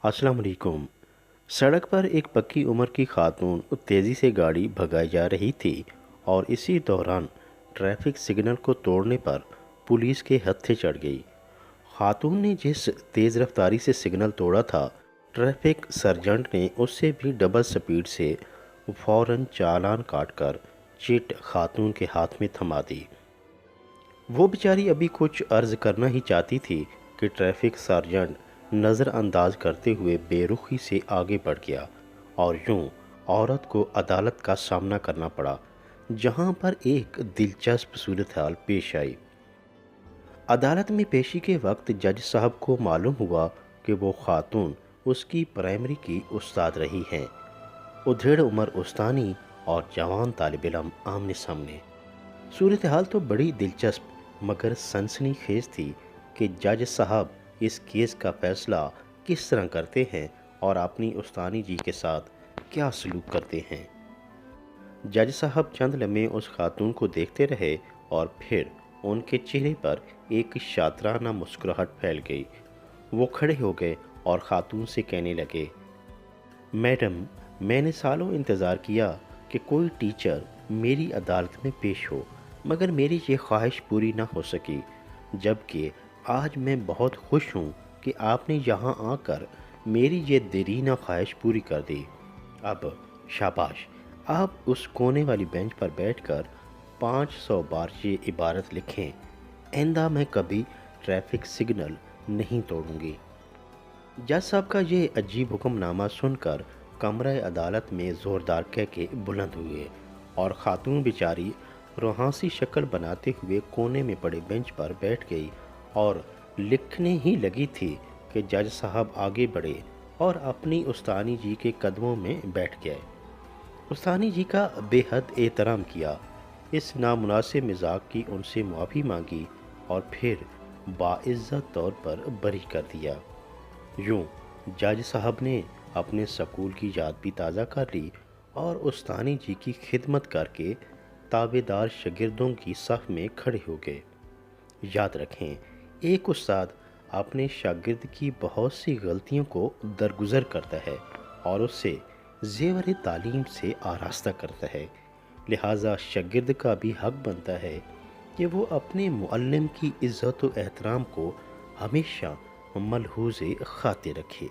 अस्सलाम वालेकुम। सड़क पर एक पक्की उम्र की खातून तेज़ी से गाड़ी भगाई जा रही थी और इसी दौरान ट्रैफिक सिग्नल को तोड़ने पर पुलिस के हत्थे चढ़ गई। खातून ने जिस तेज़ रफ्तारी से सिग्नल तोड़ा था, ट्रैफिक सर्जंट ने उससे भी डबल स्पीड से फौरन चालान काटकर चिट खातून के हाथ में थमा दी। वो बेचारी अभी कुछ अर्ज करना ही चाहती थी कि ट्रैफिक सार्जेंट नज़रअंदाज करते हुए बेरुखी से आगे बढ़ गया और यूं औरत को अदालत का सामना करना पड़ा, जहां पर एक दिलचस्प सूरत हाल पेश आई। अदालत में पेशी के वक्त जज साहब को मालूम हुआ कि वो खातून उसकी प्राइमरी की उस्ताद रही हैं। उधेड़ उम्र उस्तानी और जवान तालिब इल्म आमने सामने। सूरत हाल तो बड़ी दिलचस्प मगर सनसनीखेज थी कि जज साहब इस केस का फैसला किस तरह करते हैं और अपनी उस्तानी जी के साथ क्या सलूक करते हैं। जज साहब चंद लम्हे उस खातून को देखते रहे और फिर उनके चेहरे पर एक शातराना मुस्कुराहट फैल गई। वो खड़े हो गए और खातून से कहने लगे, मैडम, मैंने सालों इंतज़ार किया कि कोई टीचर मेरी अदालत में पेश हो, मगर मेरी ये ख्वाहिश पूरी ना हो सकी। जबकि आज मैं बहुत खुश हूँ कि आपने यहाँ आकर मेरी ये देरीना ख्वाहिश पूरी कर दी। अब शाबाश, आप उस कोने वाली बेंच पर बैठकर 500 बार ये इबारत लिखें, आइंदा मैं कभी ट्रैफिक सिग्नल नहीं तोड़ूंगी। जज साहब का ये अजीब हुक्मनामा सुनकर कमरा अदालत में ज़ोरदार कह के बुलंद हुए और ख़ातून बेचारी रुहासी शक्ल बनाते हुए कोने में पड़े बेंच पर बैठ गई और लिखने ही लगी थी कि जज साहब आगे बढ़े और अपनी उस्तानी जी के कदमों में बैठ गए। उस्तानी जी का बेहद एहतराम किया, इस नामुनासिब मजाक की उनसे माफ़ी मांगी और फिर बाइज़्ज़त तौर पर बरी कर दिया। यूं जज साहब ने अपने स्कूल की याद भी ताज़ा कर ली और उस्तानी जी की खिदमत करके ताबेदार शागिर्दों की सफ़ में खड़े हो गए। याद रखें, एक उस्ताद अपने शागिर्द की बहुत सी गलतियों को दरगुजर करता है और उससे ज़ेवर तालीम से आरास्ता करता है। लिहाजा शागिर्द का भी हक बनता है कि वो अपने मुअल्लिम की इज़्ज़त व एहतराम को हमेशा मलहूज़ खातिर रखे।